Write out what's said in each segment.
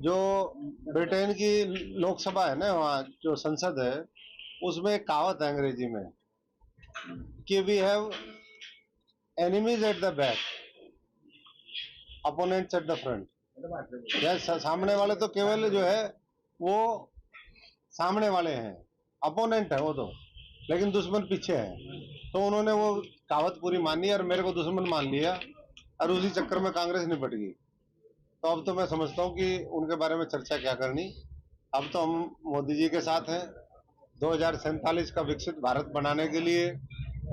जो ब्रिटेन की लोकसभा है ना, वहाँ जो संसद है, उसमें एक कहावत है अंग्रेजी में कि we have enemies at the back, opponents at the front. या सामने वाले तो केवल जो है वो सामने वाले हैं, अपोनेंट है वो तो, लेकिन दुश्मन पीछे है। तो उन्होंने वो कहावत पूरी मानी और मेरे को दुश्मन मान लिया, और उसी चक्कर में कांग्रेस निपट गई। तो अब तो मैं समझता हूँ कि उनके बारे में चर्चा क्या करनी। अब तो हम मोदी जी के साथ हैं। 2047 का विकसित भारत बनाने के लिए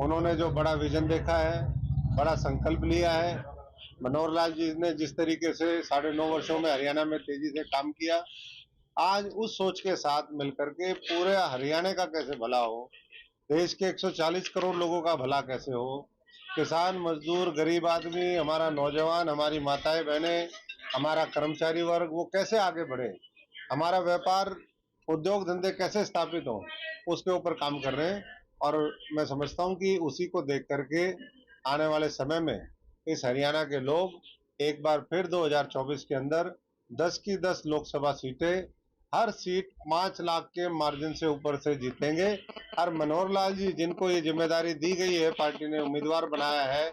उन्होंने जो बड़ा विजन देखा है, बड़ा संकल्प लिया है, मनोहर लाल जी ने जिस तरीके से 9.5 वर्षों में हरियाणा में तेजी से काम किया, आज उस सोच के साथ मिलकर के पूरे हरियाणा का कैसे भला हो, देश के 140 करोड़ लोगों का भला कैसे हो, किसान, मजदूर, गरीब आदमी, हमारा नौजवान, हमारी माताएं बहनें, हमारा कर्मचारी वर्ग वो कैसे आगे बढ़े, हमारा व्यापार उद्योग धंधे कैसे स्थापित हो, उसके ऊपर काम कर रहे हैं। और मैं समझता हूं कि उसी को देख करके आने वाले समय में इस हरियाणा के लोग एक बार फिर 2024 के अंदर 10 की 10 लोकसभा सीटें, हर सीट 5 लाख के मार्जिन से ऊपर से जीतेंगे। और मनोहर लाल जी जिनको ये जिम्मेदारी दी गई है, पार्टी ने उम्मीदवार बनाया है,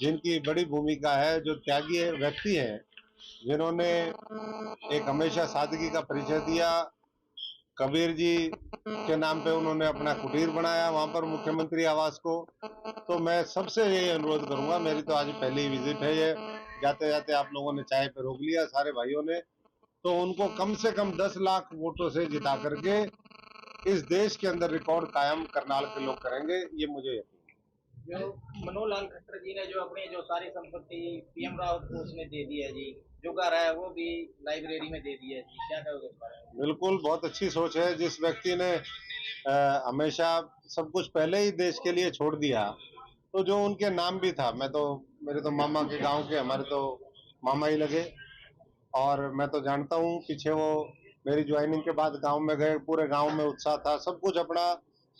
जिनकी बड़ी भूमिका है, जो त्यागी व्यक्ति है, जिन्होंने एक हमेशा सादगी का परिचय दिया, कबीर जी के नाम पे उन्होंने अपना कुटीर बनाया वहां पर मुख्यमंत्री आवास को। तो मैं सबसे यही अनुरोध करूंगा, मेरी तो आज पहली विजिट है ये, जाते जाते आप लोगों ने चाय पे रोक लिया सारे भाइयों ने, तो उनको कम से कम 10 लाख वोटों से जिता करके इस देश के अंदर रिकॉर्ड कायम करनाल के लोग करेंगे, ये मुझे यकीन है। जो मनोहर लाल खट्टर जी ने जो अपनी जो सारी संपत्ति पीएम रावत को उसने दे दी है जी, जो घर है वो भी लाइब्रेरी में दे दी है जी, क्या कहोगे इस बारे में? बिल्कुल, बहुत अच्छी सोच है। जिस व्यक्ति ने हमेशा सब कुछ पहले ही देश के लिए छोड़ दिया, तो जो उनके नाम भी था, मैं तो, मेरे तो मामा के गांव के, हमारे तो मामा ही लगे, और मैं तो जानता हूँ पीछे वो मेरी ज्वाइनिंग के बाद गांव में गए, पूरे गांव में उत्साह था, सब कुछ अपना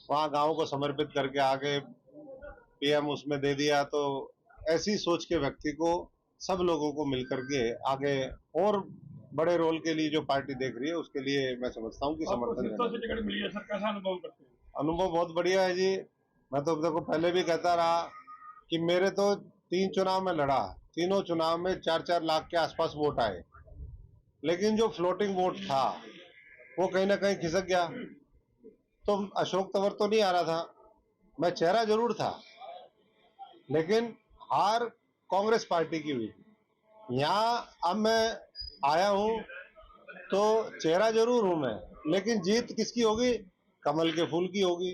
वहाँ गांव को समर्पित करके आगे पीएम उसमें दे दिया। तो ऐसी सोच के व्यक्ति को सब लोगों को मिलकर के आगे और बड़े रोल के लिए जो पार्टी देख रही है, उसके लिए मैं समझता हूँ कि समर्थन से टिकट मिली है सर, कैसा अनुभव करते हैं? अनुभव बहुत बढ़िया है जी। मैं तो देखो पहले भी कहता रहा कि मेरे तो 3 चुनाव में लड़ा, तीनों चुनाव में 4-4 लाख के आसपास वोट आए, लेकिन जो फ्लोटिंग वोट था वो कहीं ना कहीं खिसक गया। तो अशोक तंवर तो नहीं आ रहा था, मैं चेहरा जरूर था, लेकिन हार कांग्रेस पार्टी की हुई। यहाँ अब मैं आया हूं तो चेहरा जरूर हूं मैं, लेकिन जीत किसकी होगी? कमल के फूल की होगी,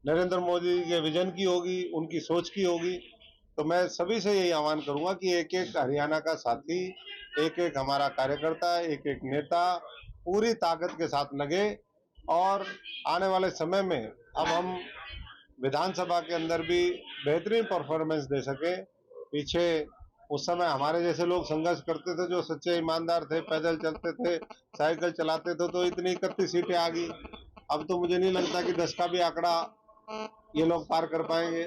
नरेंद्र मोदी के विजन की होगी, उनकी सोच की होगी। तो मैं सभी से यही आह्वान करूंगा कि एक एक हरियाणा का साथी, एक एक हमारा कार्यकर्ता, एक एक नेता पूरी ताकत के साथ लगे, और आने वाले समय में अब हम विधानसभा के अंदर भी बेहतरीन परफॉर्मेंस दे सके। पीछे उस समय हमारे जैसे लोग संघर्ष करते थे, जो सच्चे ईमानदार थे, पैदल चलते थे, साइकिल चलाते थे, तो इतनी 31 सीटें आ गई। अब तो मुझे नहीं लगता कि 10 का भी आंकड़ा ये लोग पार कर पाएंगे,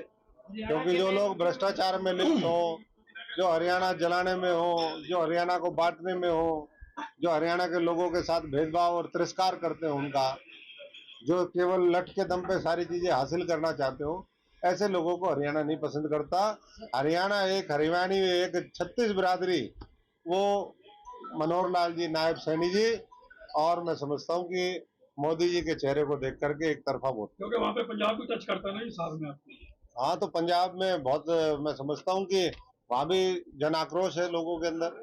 क्योंकि जो लोग भ्रष्टाचार में लिप्त हो, जो हरियाणा जलाने में हो, जो हरियाणा को बांटने में हो, जो हरियाणा के लोगों के साथ भेदभाव और तिरस्कार करते हो उनका, जो केवल लठ के दम पे सारी चीजें हासिल करना चाहते हो, ऐसे लोगों को हरियाणा नहीं पसंद करता। हरियाणा एक हरियाणी, एक 36 बिरादरी, वो मनोहर लाल जी, नायब सैनी जी, और मैं समझता हूँ कि मोदी जी के चेहरे को देख करके एक तरफा वोट, क्योंकि वहाँ पे पंजाब भी टच करता है ना इस साथ में आपको। हाँ, तो पंजाब में बहुत, मैं समझता हूँ कि वहां भी जन आक्रोश है लोगों के अंदर।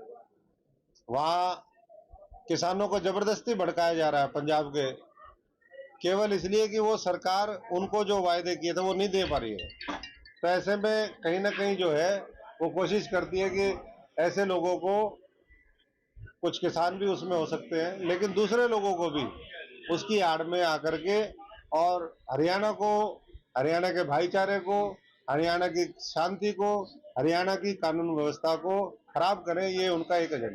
वहां किसानों को जबरदस्ती भड़काया जा रहा है पंजाब के, केवल इसलिए कि वो सरकार उनको जो वायदे किए थे वो नहीं दे पा रही है। तो ऐसे में कहीं ना कहीं जो है वो कोशिश करती है कि ऐसे लोगों को, कुछ किसान भी उसमें हो सकते हैं, लेकिन दूसरे लोगों को भी उसकी आड़ में आकर के, और हरियाणा को, हरियाणा के भाईचारे को, हरियाणा की शांति को, हरियाणा की कानून व्यवस्था को खराब करें, ये उनका एक एजेंडा।